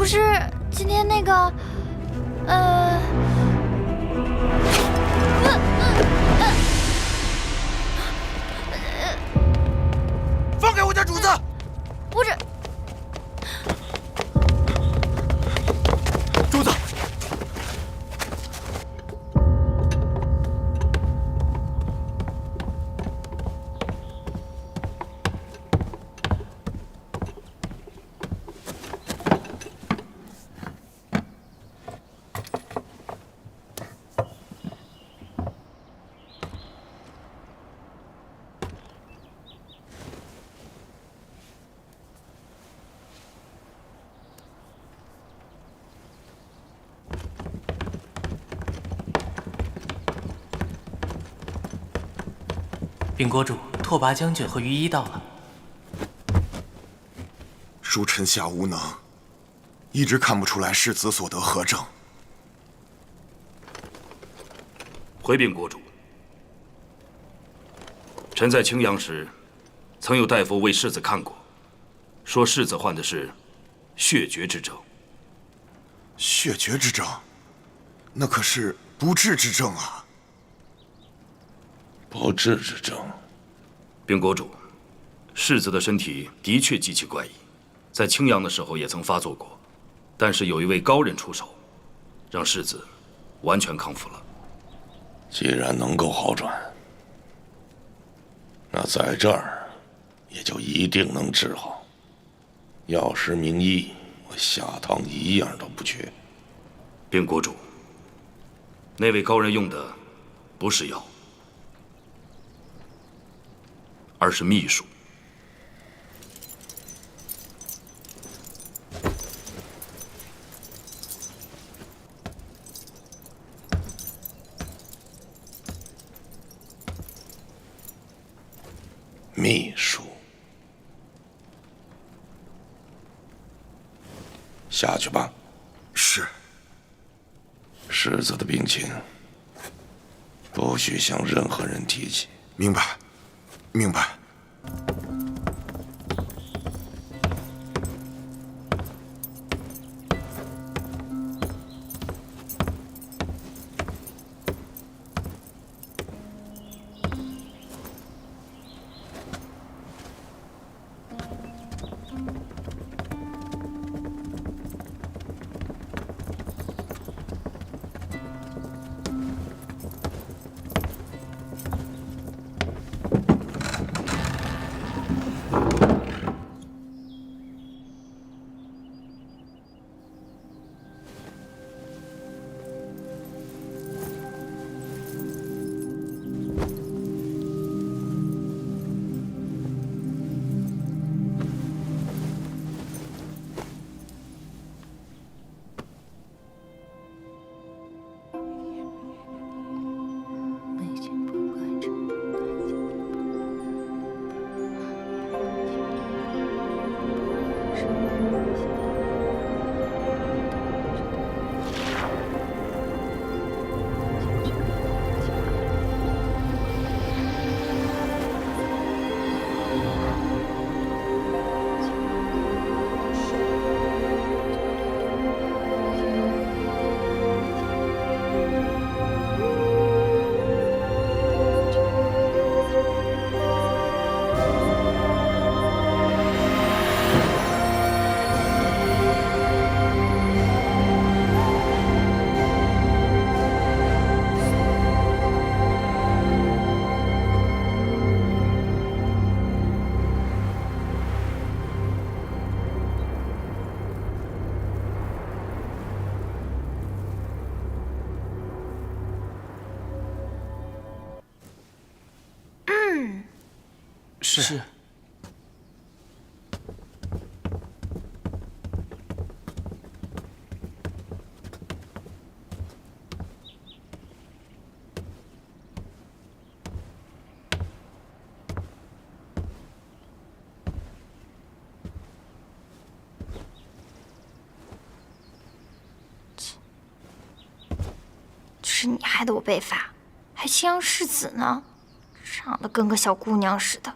不是今天那个，放开我家主子！我这主子，禀国主，拓跋将军和御医到了。恕臣下无能，一直看不出来世子所得何症。回禀国主，臣在青阳时，曾有大夫为世子看过，说世子患的是血厥之症。血厥之症，那可是不治之症啊！不治之症。禀国主，世子的身体的确极其怪异，在青阳的时候也曾发作过，但是有一位高人出手，让世子完全康复了。既然能够好转，那在这儿也就一定能治好。药师名医，我下堂一样都不缺。禀国主，那位高人用的不是药，而是秘术。秘术，下去吧。是。世子的病情，不许向任何人提起。明白，明白。是。就是你害得我被罚，还青阳世子呢，长得跟个小姑娘似的。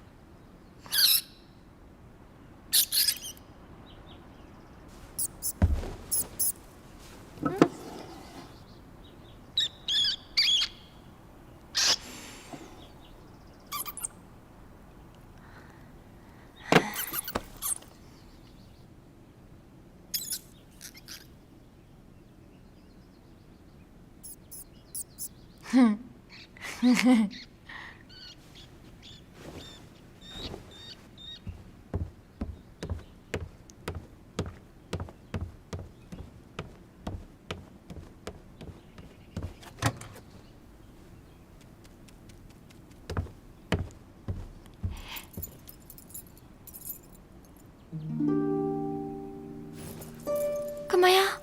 干嘛呀？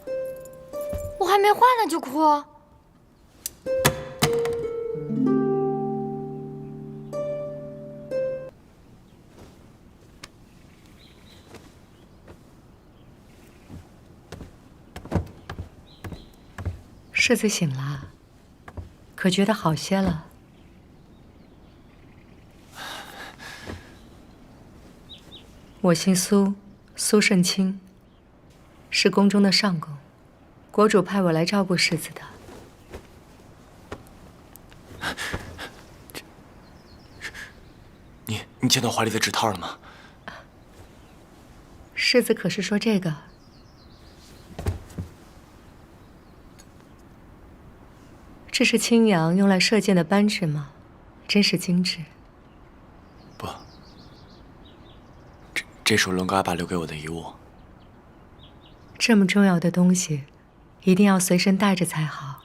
我还没画呢就哭？世子醒了，可觉得好些了？我姓苏，苏慎卿，是宫中的上宫，国主派我来照顾世子的。你见到怀里的纸套了吗？世子可是说这个？这是青阳用来射箭的扳指吗？真是精致。不，这是伦哥阿爸留给我的遗物。这么重要的东西，一定要随身带着才好。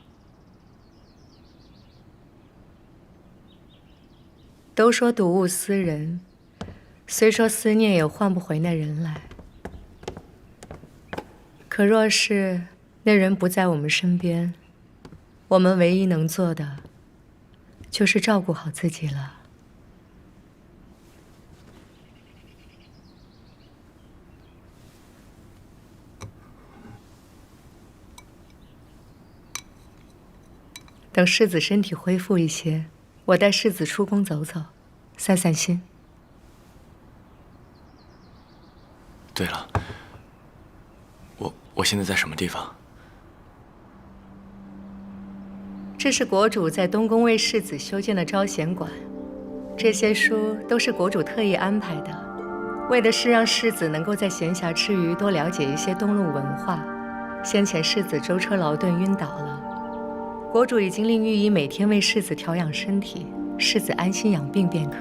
都说睹物思人，虽说思念也换不回那人来。可若是那人不在我们身边，我们唯一能做的，就是照顾好自己了。等世子身体恢复一些，我带世子出宫走走，散散心。对了，我现在在什么地方？这是国主在东宫为世子修建的招贤馆，这些书都是国主特意安排的，为的是让世子能够在闲暇之余多了解一些东陆文化。先前世子舟车劳顿晕倒了，国主已经令御医每天为世子调养身体，世子安心养病便可。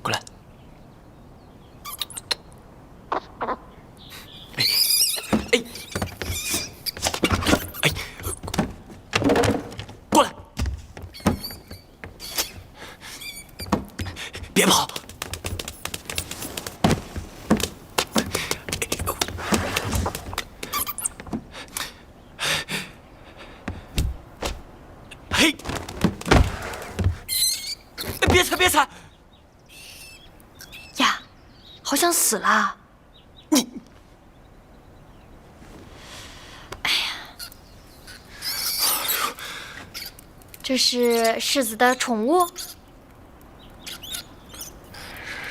过来。过来！别跑！嘿！别踩！别踩！呀，好像死了。你，哎呀，这是世子的宠物，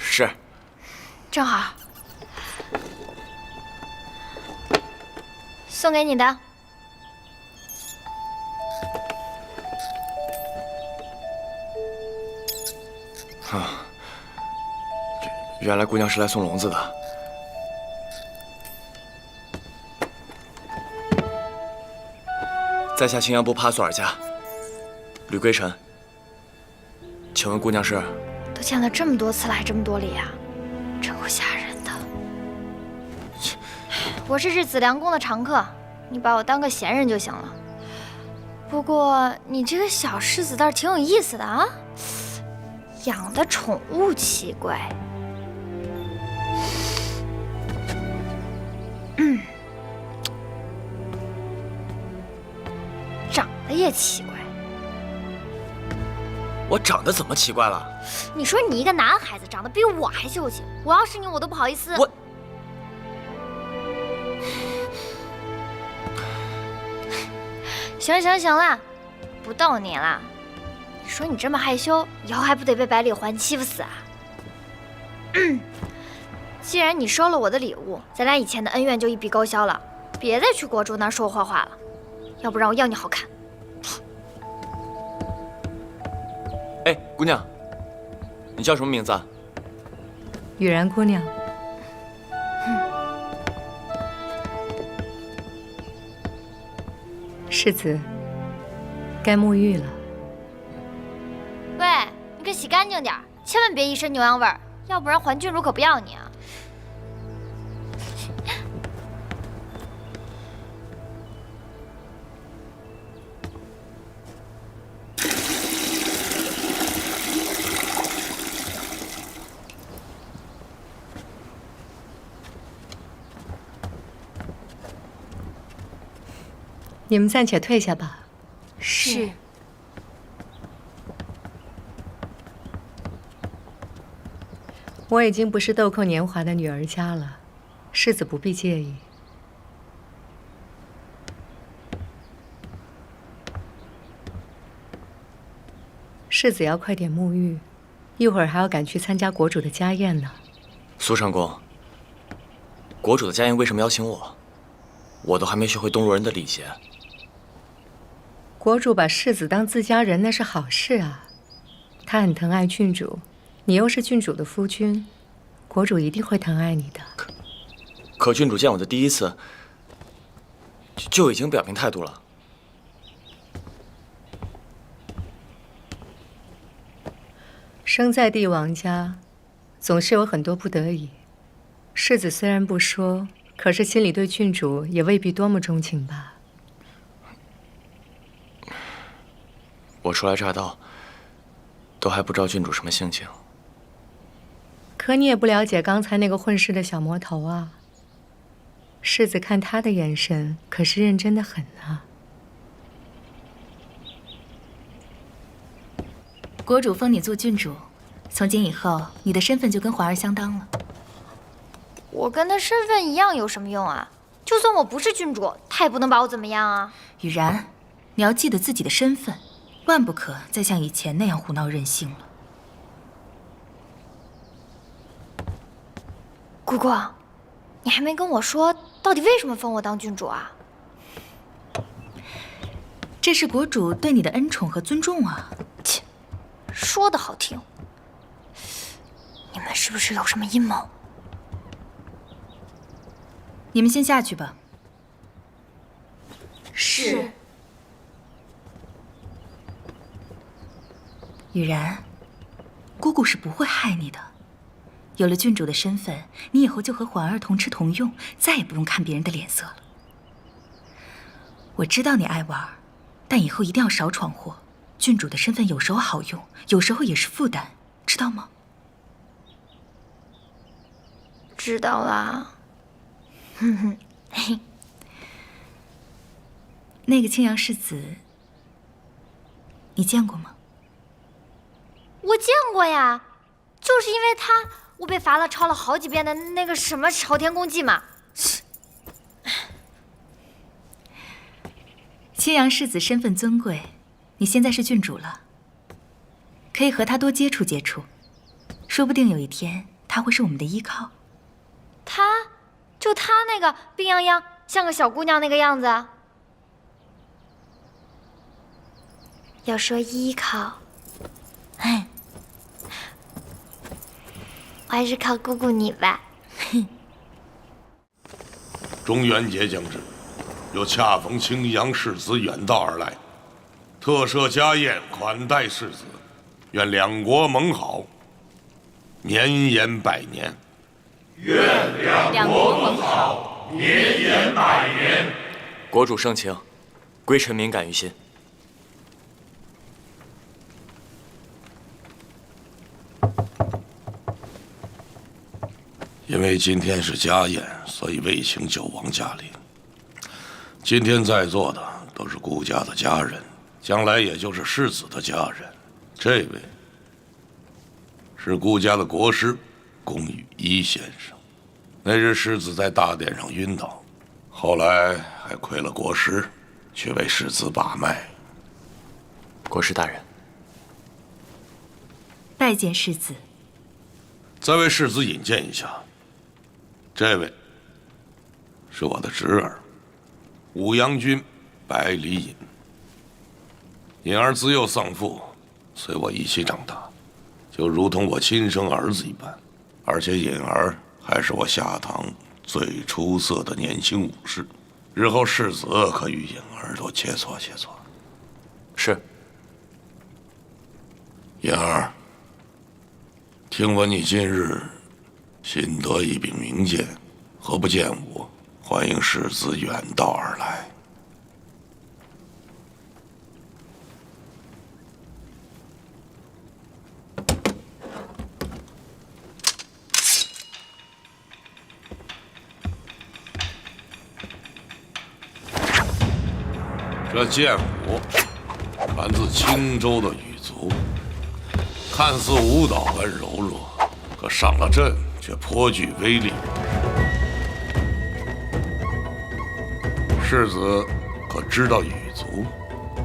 是，正好送给你的。啊，原来姑娘是来送笼子的。在下青阳伯帕索尔家，吕归尘。请问姑娘是？都见了这么多次了，还这么多礼啊，真够吓人的。我是这紫凉宫的常客，你把我当个闲人就行了。不过你这个小世子倒是挺有意思的啊，养的宠物奇怪。长得也奇怪。我长得怎么奇怪了？你说你一个男孩子长得比我还秀气，我要是你，我都不好意思。我行了，不逗你了。你说你这么害羞，以后还不得被百里环欺负死啊？既然你收了我的礼物，咱俩以前的恩怨就一笔勾销了，别再去国主那儿说坏话了，要不然我要你好看。哎，姑娘，你叫什么名字啊？雨然姑娘。世子，该沐浴了。喂，你可洗干净点，千万别一身牛羊味儿，要不然环郡主可不要你啊！你们暂且退下吧。是。我已经不是豆蔻年华的女儿家了，世子不必介意。世子要快点沐浴，一会儿还要赶去参加国主的家宴呢。苏长公，国主的家宴为什么邀请我？我都还没学会东罗人的礼节。国主把世子当自家人，那是好事啊。他很疼爱郡主，你又是郡主的夫君，国主一定会疼爱你的。可郡主见我的第一次，就已经表明态度了。生在帝王家，总是有很多不得已。世子虽然不说，可是心里对郡主也未必多么钟情吧。我初来乍到，都还不知道郡主什么性情。可你也不了解刚才那个混世的小魔头啊。世子看他的眼神可是认真的很啊。国主封你做郡主，从今以后你的身份就跟环儿相当了。我跟他身份一样有什么用啊？就算我不是郡主，他也不能把我怎么样啊！雨然，你要记得自己的身份，万不可再像以前那样胡闹任性了。姑姑，你还没跟我说到底为什么封我当郡主啊？这是国主对你的恩宠和尊重啊！切，说的好听，你们是不是有什么阴谋？你们先下去吧。是。雨然，姑姑是不会害你的。有了郡主的身份，你以后就和环儿同吃同用，再也不用看别人的脸色了。我知道你爱玩，但以后一定要少闯祸。郡主的身份有时候好用，有时候也是负担，知道吗？知道啦。那个青阳世子，你见过吗？我见过呀，就是因为他，我被罚了抄了好几遍的那个什么《朝天宫记》嘛。青阳世子身份尊贵，你现在是郡主了，可以和他多接触接触，说不定有一天他会是我们的依靠。就他那个病殃殃，像个小姑娘那个样子。要说依靠，我还是靠姑姑你吧。中元节将至，又恰逢青阳世子远道而来，特设家宴款待世子，愿两国盟好，绵延百年。愿两国盟好，绵延百年。国主盛情，归臣敏感于心。因为今天是家宴，所以未请九王驾临。今天在座的都是顾家的家人，将来也就是世子的家人。这位是顾家的国师龚雨一先生。那日世子在大殿上晕倒，后来还亏了国师，去为世子把脉。国师大人，拜见世子。再为世子引荐一下，这位是我的侄儿，武阳君百里隐。隐儿自幼丧父，随我一起长大，就如同我亲生儿子一般。而且隐儿还是我下堂最出色的年轻武士，日后世子可与隐儿多切磋切磋。是。隐儿，听闻你近日新得一柄名剑，何不见我？欢迎世子远道而来。这剑舞传自青州的羽族，看似舞蹈般柔弱，可上了阵却颇具威力。世子可知道羽族？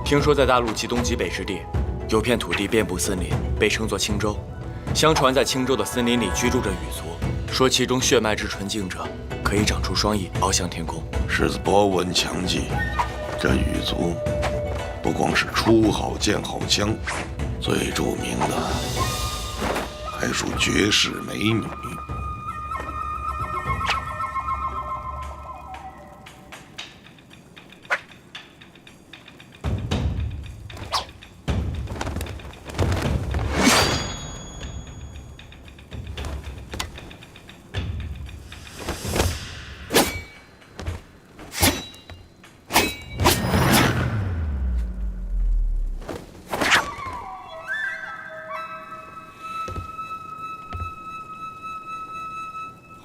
听说在大陆极东极北之地，有片土地遍布森林，被称作青州。相传在青州的森林里居住着羽族，说其中血脉之纯净者，可以长出双翼，翱翔天空。世子博闻强记。这羽族不光是出好剑好枪，最著名的还属绝世美女。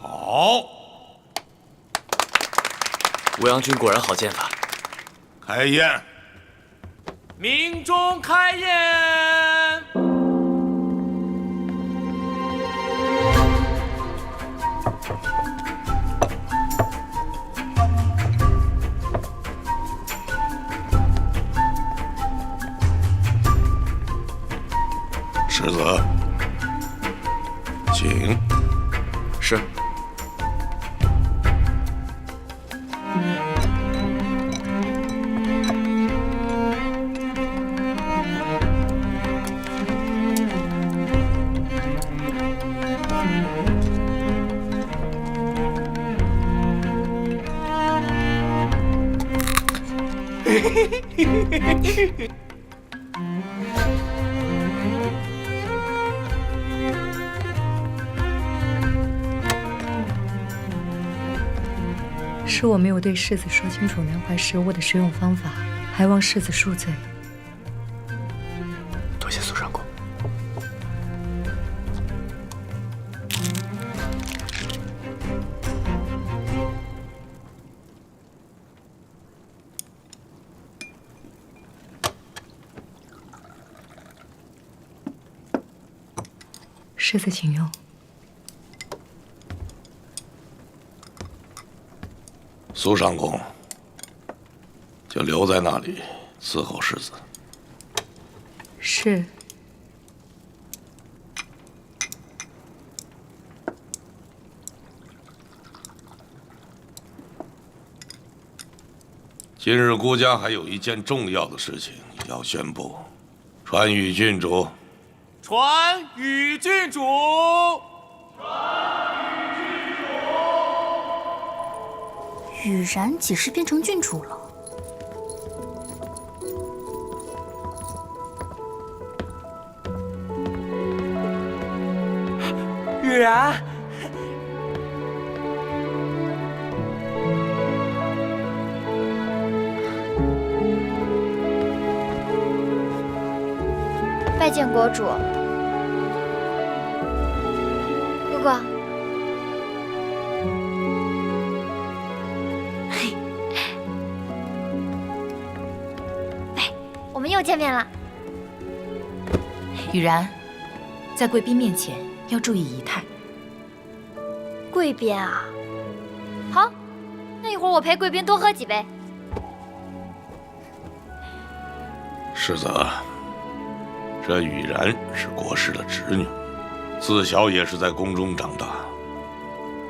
好，武阳君果然好剑法。开宴。鸣钟开宴。世子，请。是。是我没有对世子说清楚南怀食物的食用方法，还望世子恕罪。多谢苏上公。世子请用。苏上公就留在那里伺候世子。是。今日孤家还有一件重要的事情要宣布，传与郡主。传与郡主。雨然几时变成郡主了？雨然，拜见国主。哥哥，喂，我们又见面了。雨然，在贵宾面前要注意仪态。贵宾啊，好，那一会儿我陪贵宾多喝几杯。世子，这雨然是国师的侄女，自小也是在宫中长大，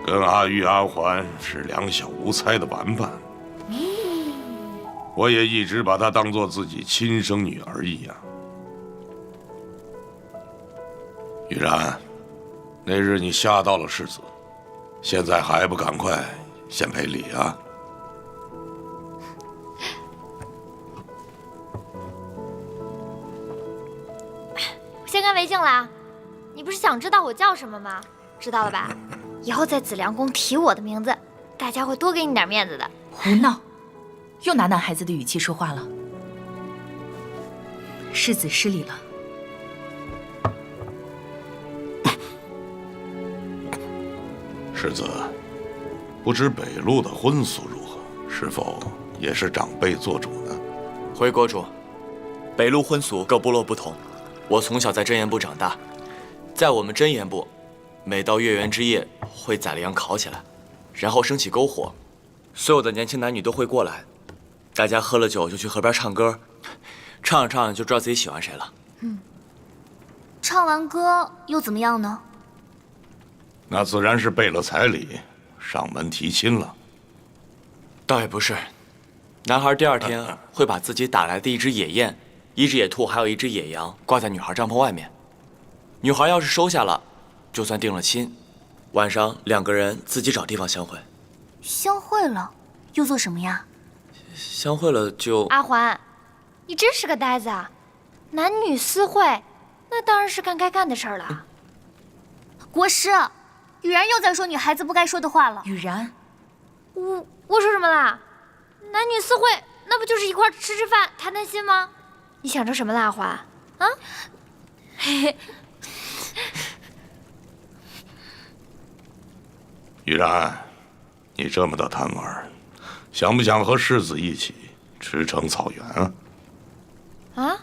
跟阿玉、阿环是两小无猜的玩伴。我也一直把她当做自己亲生女儿一样。雨然，那日你吓到了世子，现在还不赶快先赔礼啊！先干为敬了啊！你不是想知道我叫什么吗？知道了吧？以后在紫凉宫提我的名字，大家会多给你点面子的。胡闹！又拿男孩子的语气说话了。世子失礼了。世子，不知北路的婚俗如何？是否也是长辈做主呢？回国主，北路婚俗各部落不同。我从小在真言部长大，在我们真言部，每到月圆之夜会宰了羊烤起来，然后升起篝火，所有的年轻男女都会过来，大家喝了酒就去河边唱歌，唱着唱着就知道自己喜欢谁了。唱完歌又怎么样呢？那自然是备了彩礼，上门提亲了。倒也不是，男孩第二天会把自己打来的一只野雁、一只野兔，还有一只野羊挂在女孩帐篷外面。女孩要是收下了，就算定了亲。晚上两个人自己找地方相会。相会了，又做什么呀？相会了就……阿环，你真是个呆子啊！男女私会，那当然是干该干的事儿了。国师，雨然又在说女孩子不该说的话了。雨然，我说什么啦？男女私会，那不就是一块吃吃饭、谈谈心吗？你想成什么了，阿环？啊？嘿嘿。雨然，你这么的贪玩，想不想和世子一起驰骋草原啊？啊？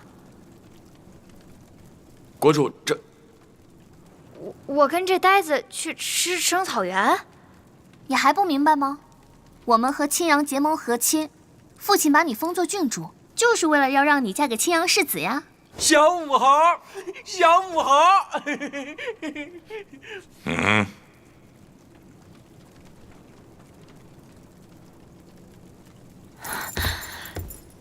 国主，这……我跟这呆子去驰骋草原？你还不明白吗？我们和青阳结盟和亲，父亲把你封作郡主，就是为了要让你嫁给青阳世子呀。小母猴，小母猴。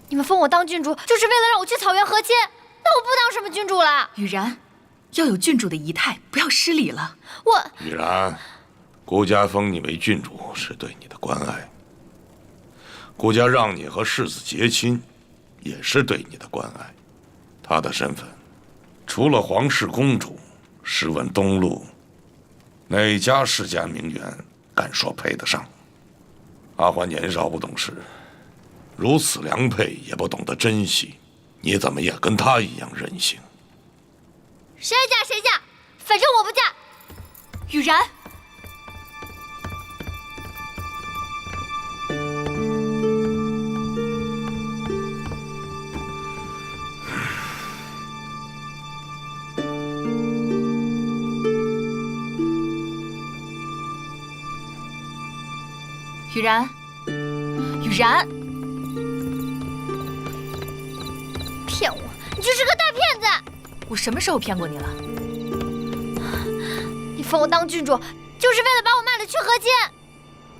你们封我当郡主，就是为了让我去草原和亲？那我不当什么郡主了。雨然，要有郡主的仪态，不要失礼了。雨然，顾家封你为郡主是对你的关爱，顾家让你和世子结亲，也是对你的关爱。她的身份，除了皇室公主，试问东路哪家世家名媛敢说配得上？阿环年少不懂事，如此良配也不懂得珍惜，你怎么也跟她一样任性？谁爱嫁谁嫁，反正我不嫁。雨然，雨然，雨然，骗我！你就是个大骗子！我什么时候骗过你了？你封我当郡主，就是为了把我卖了去和亲。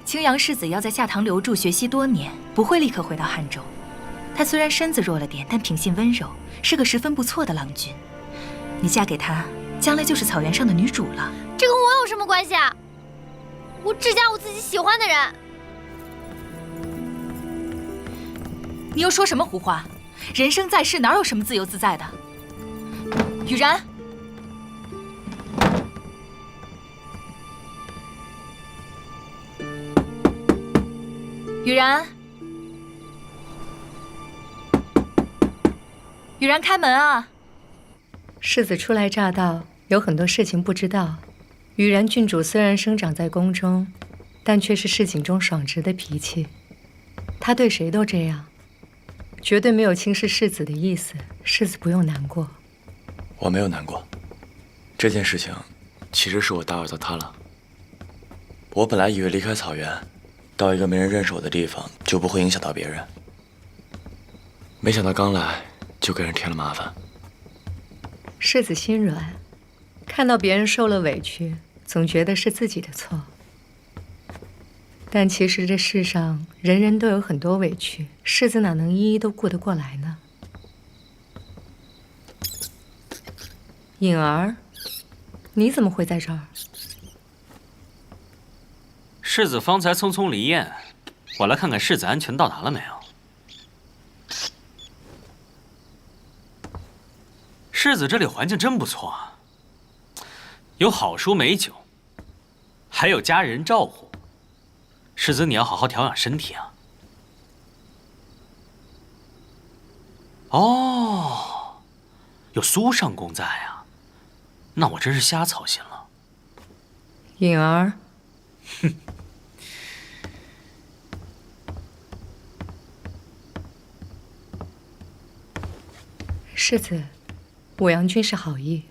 青阳世子要在下堂留住学习多年，不会立刻回到汉州。他虽然身子弱了点，但品性温柔，是个十分不错的郎君。你嫁给他，将来就是草原上的女主了。这跟我有什么关系啊？我只嫁我自己喜欢的人。你又说什么胡话？人生在世，哪有什么自由自在的？雨然，雨然，雨然，开门啊！世子初来乍到，有很多事情不知道。雨然郡主虽然生长在宫中，但却是市井中爽直的脾气。他对谁都这样，绝对没有轻视世子的意思。世子不用难过。我没有难过，这件事情其实是我打扰到他了。我本来以为离开草原，到一个没人认识我的地方，就不会影响到别人。没想到刚来就给人添了麻烦。世子心软，看到别人受了委屈，总觉得是自己的错。但其实这世上人人都有很多委屈，世子哪能一一都顾得过来呢？颖儿，你怎么会在这儿？世子方才匆匆离宴，我来看看世子安全到达了没有。世子这里环境真不错啊，有好书美酒，还有家人照顾。世子，你要好好调养身体啊。哦，有苏上公在啊，那我真是瞎操心了。颖儿，哼。世子，武阳君是好意。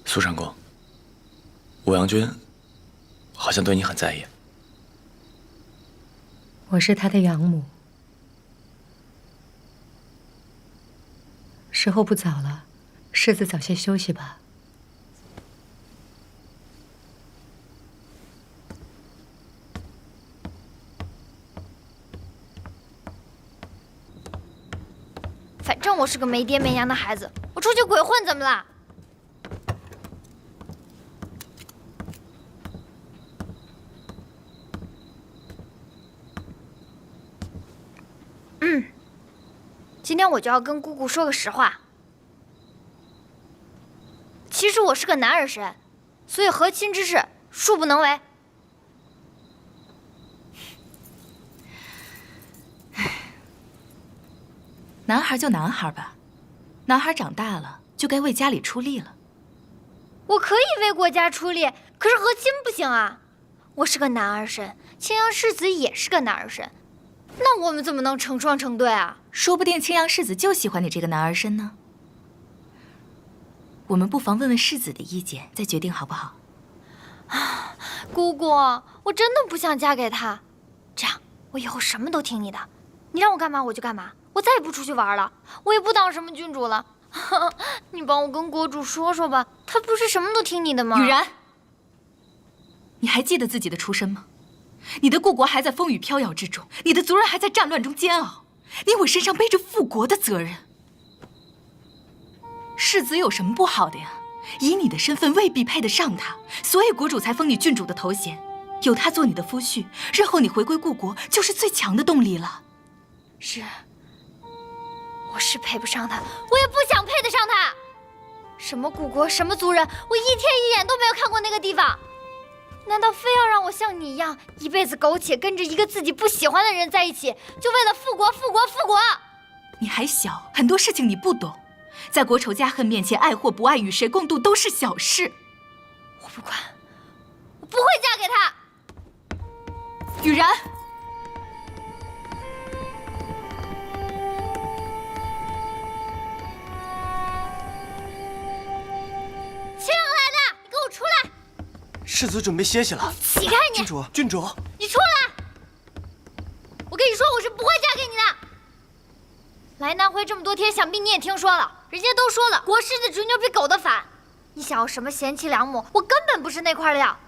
苏长公，武阳君好像对你很在意。我是他的养母。时候不早了，世子早些休息吧。反正我是个没爹没娘的孩子，我出去鬼混怎么了？今天我就要跟姑姑说个实话。其实我是个男儿身，所以和亲之事恕不能为。男孩就男孩吧，男孩长大了就该为家里出力了。我可以为国家出力，可是和亲不行啊！我是个男儿身，青阳世子也是个男儿身，那我们怎么能成双成对啊？说不定青阳世子就喜欢你这个男儿身呢。我们不妨问问世子的意见，再决定好不好？啊，姑姑，我真的不想嫁给他。这样，我以后什么都听你的，你让我干嘛我就干嘛，我再也不出去玩了，我也不当什么郡主了。你帮我跟国主说说吧，他不是什么都听你的吗？雨然，你还记得自己的出身吗？你的故国还在风雨飘摇之中，你的族人还在战乱中煎熬，你我身上背着复国的责任。世子有什么不好的呀？以你的身份未必配得上他，所以国主才封你郡主的头衔，有他做你的夫婿，日后你回归故国就是最强的动力了。是，我是配不上他，我也不想配得上他。什么故国，什么族人，我一天一眼都没有看过那个地方。难道非要让我像你一样，一辈子苟且跟着一个自己不喜欢的人在一起，就为了复国、复国、复国？你还小，很多事情你不懂，在国仇家恨面前，爱或不爱，与谁共度都是小事。我不管，我不会嫁给他。雨然，青阳来的，你给我出来！世子准备歇息了。起开你！郡主，你出来！我跟你说，我是不会嫁给你的。来南回这么多天，想必你也听说了，人家都说了，国师的吹牛比狗的反。你想要什么贤妻良母，我根本不是那块料。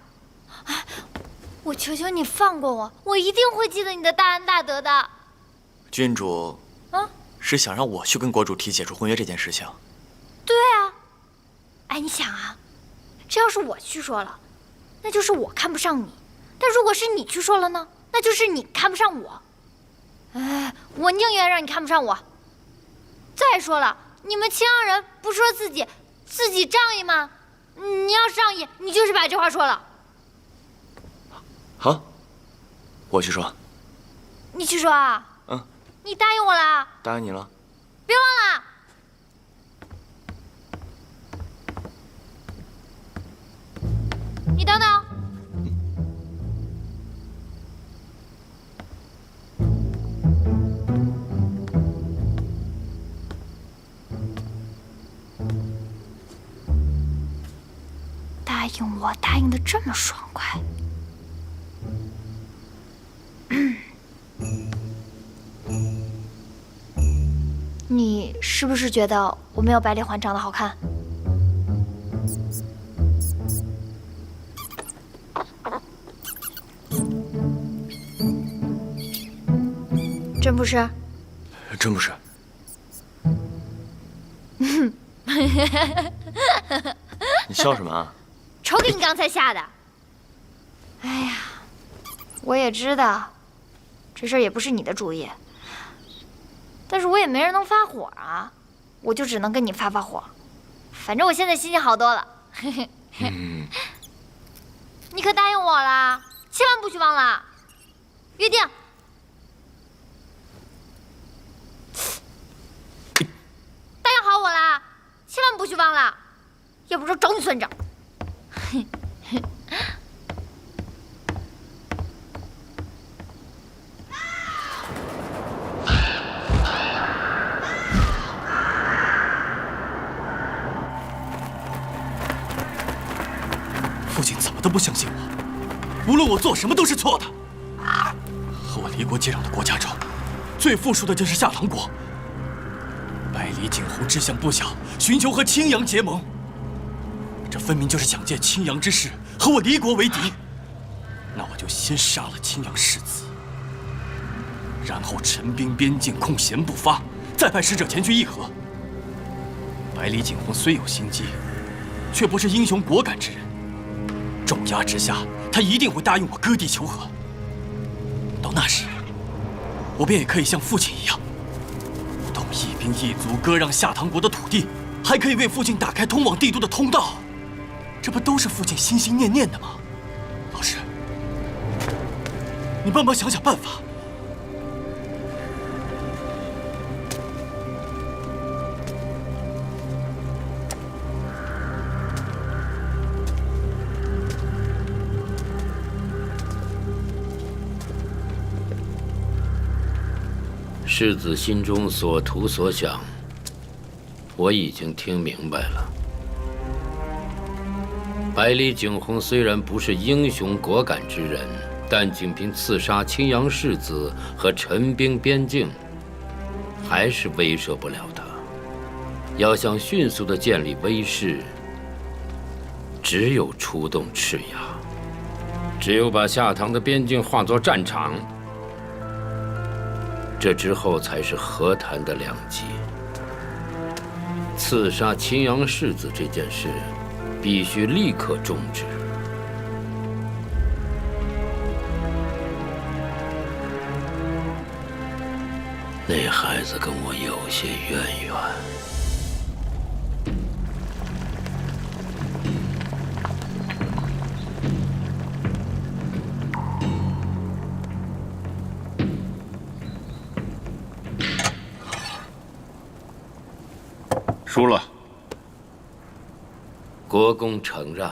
哎，我求求你放过我，我一定会记得你的大恩大德的。郡主，是想让我去跟国主提解除婚约这件事情？对啊。哎，你想啊，这要是我去说了，那就是我看不上你；但如果是你去说了呢，那就是你看不上我。哎，我宁愿让你看不上我。再说了，你们青阳人不说自己仗义吗？你要仗义，你就是把这话说了。好，我去说。你去说啊？嗯。你答应我了？答应你了。别忘了。你等等。答应我，答应的这么爽快。你是不是觉得我没有白丽环长得好看？真不是？真不是。你笑什么啊？瞅给你刚才吓的！哎呀，我也知道，这事儿也不是你的主意，但是我也没人能发火啊，我就只能跟你发火。反正我现在心情好多了。你可答应我了，千万不许忘了，约定。答应好我啦，千万不许忘了，要不然找你算账。父亲怎么都不相信我，无论我做什么都是错的。和我离国接壤的国家中，最富庶的就是下唐国。百里景洪志向部下寻求和青阳结盟，这分明就是想借青阳之势和我离国为敌。那我就先杀了青阳世子，然后陈兵边境，空闲不发，再派使者前去议和。百里景洪虽有心机，却不是英雄果敢之人。重压之下，他一定会答应我割地求和。到那时，我便也可以像父亲一样，不动一兵一卒割让下唐国的土地，还可以为父亲打开通往帝都的通道。这不都是父亲心心念念的吗？老师，你帮忙想想办法。世子心中所图所想，我已经听明白了。百里景洪虽然不是英雄果敢之人，但仅凭刺杀青阳世子和陈兵边境，还是威慑不了他。要想迅速地建立威势，只有出动赤牙，只有把下唐的边境化作战场。这之后才是和谈的良机。刺杀青阳世子这件事，必须立刻终止。那孩子跟我有些渊源。输了，国公承让。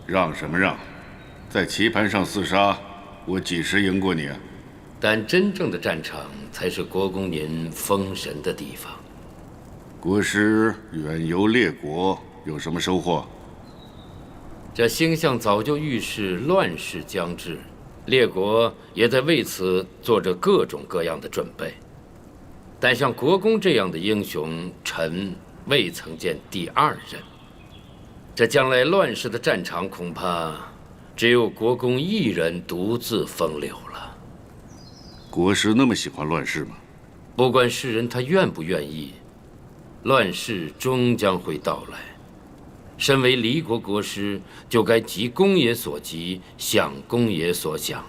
让什么让？在棋盘上厮杀，我几时赢过你啊？但真正的战场才是国公您封神的地方。国师远游列国，有什么收获？这星象早就预示乱世将至，列国也在为此做着各种各样的准备。但像国公这样的英雄，臣未曾见第二人。这将来乱世的战场，恐怕只有国公一人独自风流了。国师那么喜欢乱世吗？不管世人他愿不愿意，乱世终将会到来。身为离国国师，就该急公爷所急，想公爷所想，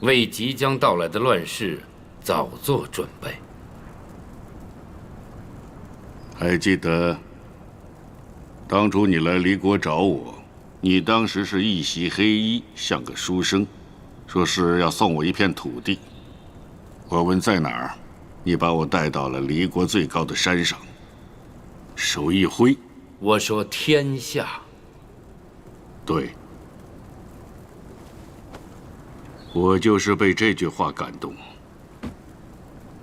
为即将到来的乱世早做准备。还记得当初你来离国找我，你当时是一袭黑衣，像个书生，说是要送我一片土地。我问在哪儿，你把我带到了离国最高的山上，手一挥，我说天下。对，我就是被这句话感动，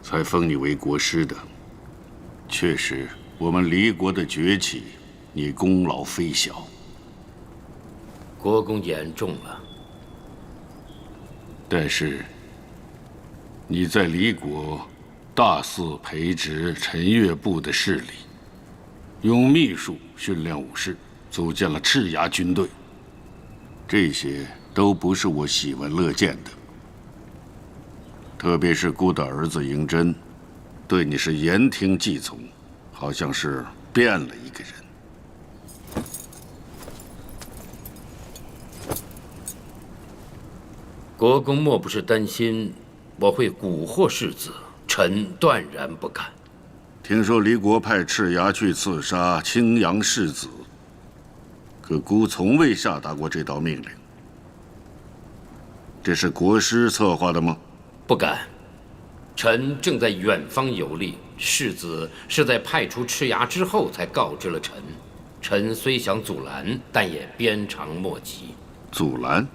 才封你为国师的。确实，我们离国的崛起，你功劳非小。国公言重了。但是你在离国大肆培植陈乐部的势力，用秘术训练武士，组建了赤牙军队，这些都不是我喜闻乐见的。特别是姑的儿子嬴真，对你是言听计从，好像是变了一个人。国公莫不是担心我会蛊惑世子，臣断然不敢。听说离国派赤牙去刺杀青阳世子，可孤从未下达过这道命令。这是国师策划的吗？不敢。臣正在远方游历，世子是在派出赤牙之后才告知了臣。臣虽想阻拦，但也鞭长莫及。阻拦？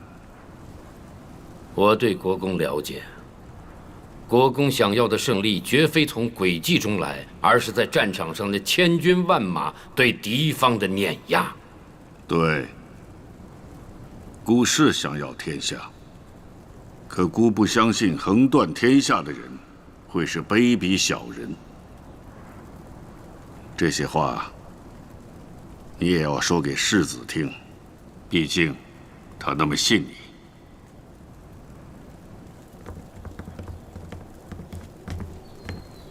我对国公了解，国公想要的胜利绝非从诡计中来，而是在战场上的千军万马对敌方的碾压。对，孤是想要天下，可孤不相信横断天下的人会是卑鄙小人。这些话你也要说给世子听，毕竟他那么信你。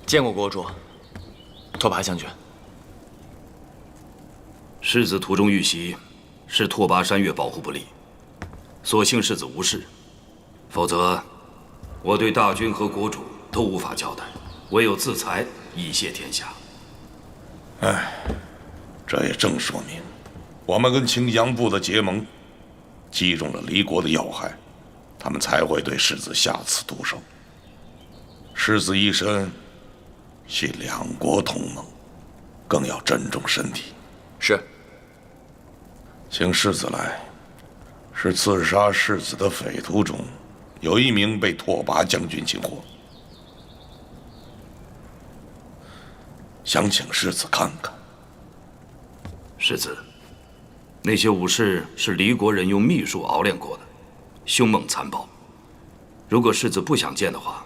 见过国主，拓跋将军。世子途中遇袭，是拓跋山岳保护不力，所幸世子无事，否则我对大军和国主都无法交代，唯有自裁以谢天下。哎，这也正说明我们跟青阳部的结盟击中了离国的要害，他们才会对世子下此毒手。世子一生系两国同盟，更要珍重身体。是。请世子来，是刺杀世子的匪徒中，有一名被拓跋将军擒获，想请世子看看。世子，那些武士是离国人用秘术熬练过的，凶猛残暴。如果世子不想见的话，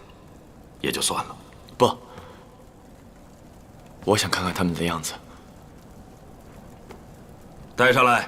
也就算了。不，我想看看他们的样子。带上来。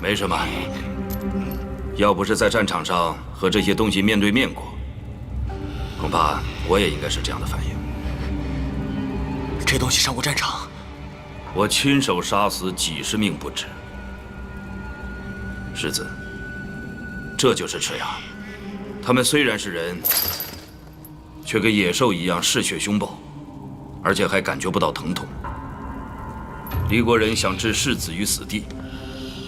没什么，要不是在战场上和这些东西面对面过，恐怕我也应该是这样的反应。这东西上过战场，我亲手杀死几十名不止。世子，这就是赤牙，他们虽然是人，却跟野兽一样嗜血凶暴，而且还感觉不到疼痛。离国人想置世子于死地，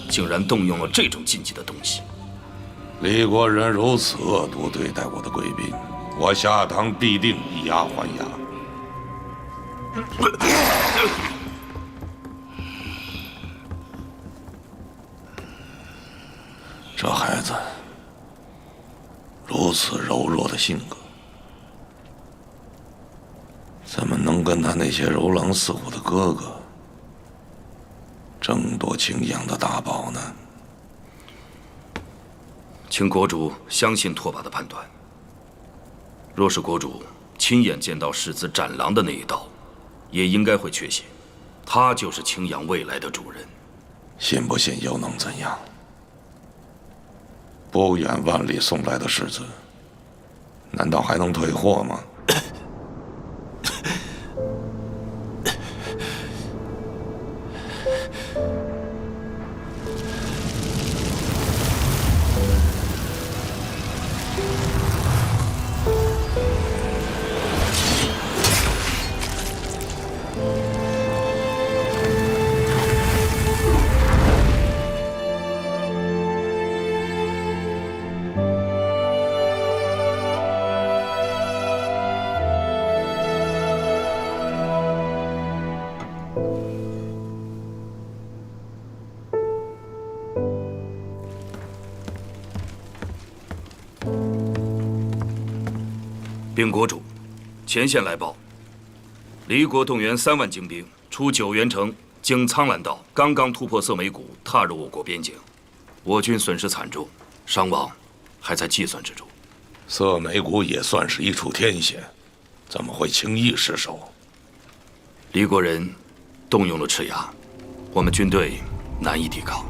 竟然动用了这种禁忌的东西。离国人如此恶毒对待我的贵宾，我下堂必定以牙还牙。这孩子如此柔弱的性格，怎么能跟他那些柔狼似虎的哥哥争夺青阳的大宝呢？请国主相信拓跋的判断。若是国主亲眼见到世子斩狼的那一刀，也应该会确信，他就是青阳未来的主人。信不信又能怎样？不远万里送来的世子，难道还能退货吗？禀国主，前线来报，离国动员3万精兵出九原城，经苍兰道，刚刚突破色眉谷，踏入我国边境。我军损失惨重，伤亡还在计算之中。色眉谷也算是一处天险，怎么会轻易失守？离国人动用了赤牙，我们军队难以抵抗。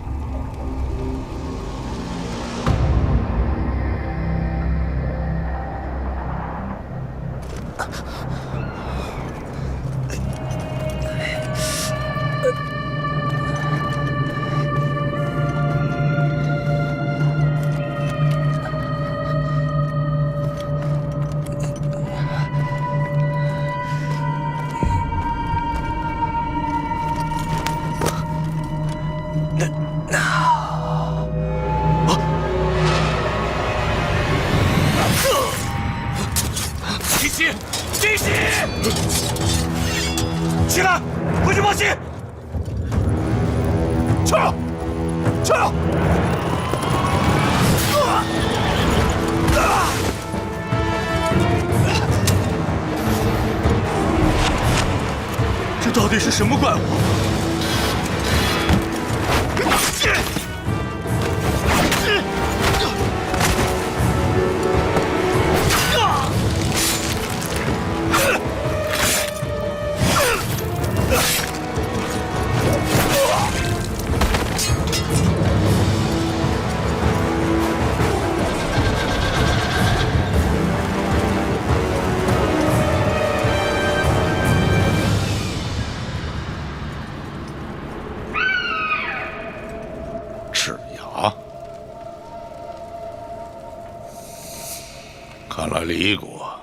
起来，回去报信！撤！撤！这到底是什么怪物？看来离国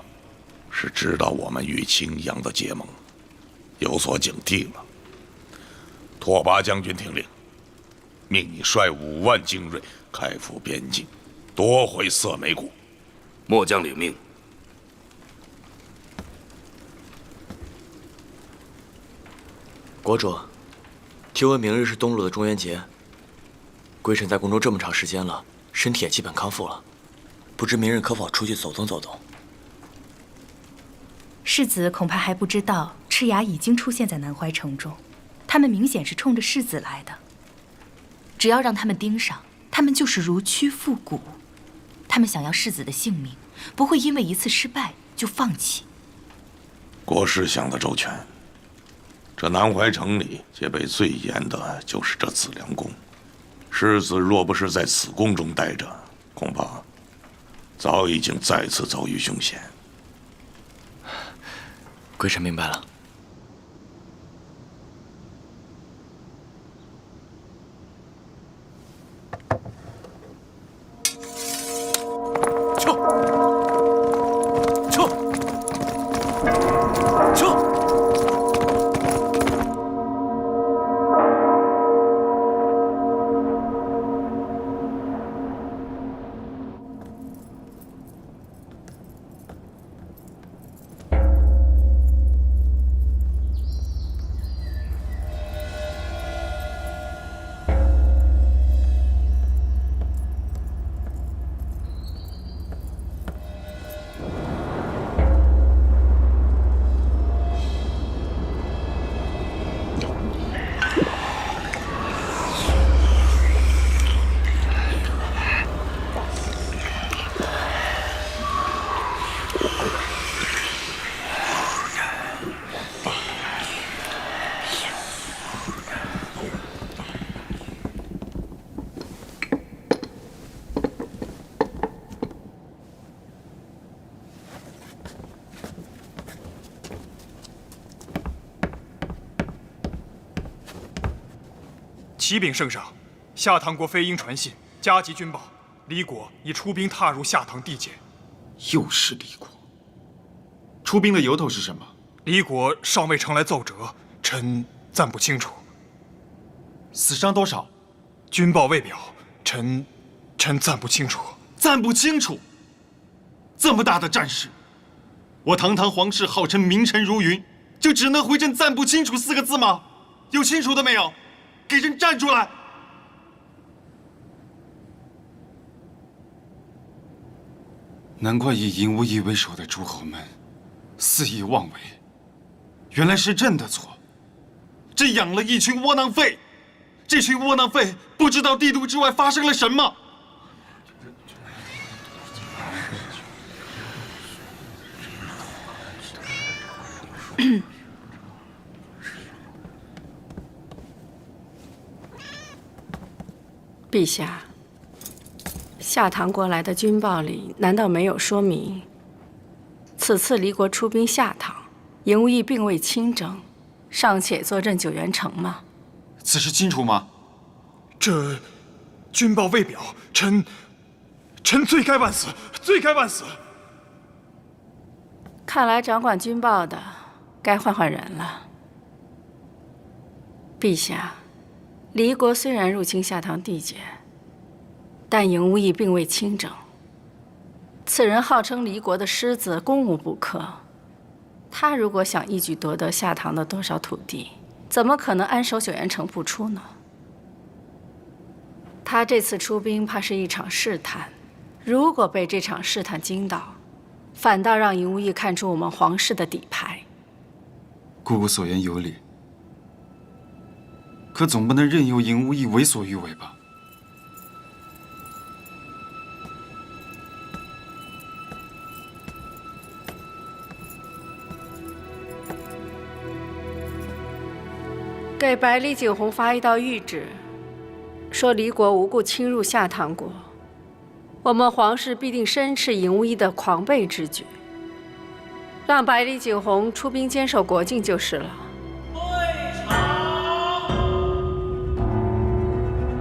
是知道我们与青阳的结盟，有所警惕了。拓跋将军听令，命你率5万精锐开赴边境，夺回色眉谷。末将领命。国主，听闻明日是东路的中元节，归臣在宫中这么长时间了，身体也基本康复了。不知明日可否出去走动走动？世子恐怕还不知道，赤牙已经出现在南怀城中，他们明显是冲着世子来的。只要让他们盯上，他们就是如躯复骨。他们想要世子的性命，不会因为一次失败就放弃。国师想得周全，这南怀城里戒备最严的就是这紫良宫。世子若不是在此宫中待着，恐怕早已经再次遭遇凶险。归臣明白了。撤！撤！撤！启禀圣上，夏唐国飞鹰传信，加急军报，李国已出兵踏入夏唐地界。又是李国。出兵的由头是什么？李国尚未呈来奏折，臣暂不清楚。死伤多少？军报未表，臣暂不清楚。暂不清楚？这么大的战事，我堂堂皇室号称名臣如云，就只能回朕暂不清楚4个字吗？有清楚的没有？给朕站出来！难怪以尹无疑为首的诸侯们肆意妄为，原来是朕的错。朕养了一群窝囊废，这群窝囊废不知道帝都之外发生了什么。陛下，夏唐国来的军报里难道没有说明，此次离国出兵夏唐，尹无益并未亲征，尚且坐镇九原城吗？此事清楚吗？这军报未表，臣罪该万死，罪该万死。看来掌管军报的该换换人了。陛下，离国虽然入侵夏唐地界，但尹无益并未亲征。此人号称离国的狮子，攻无不克。他如果想一举夺得夏唐的多少土地，怎么可能安守九原城不出呢？他这次出兵，怕是一场试探。如果被这场试探惊到，反倒让尹无益看出我们皇室的底牌。姑姑所言有理，可总不能任由尹无益为所欲为吧？给百里景洪发一道谕旨，说离国无故侵入夏唐国，我们皇室必定申斥尹无益的狂悖之举，让百里景洪出兵坚守国境就是了。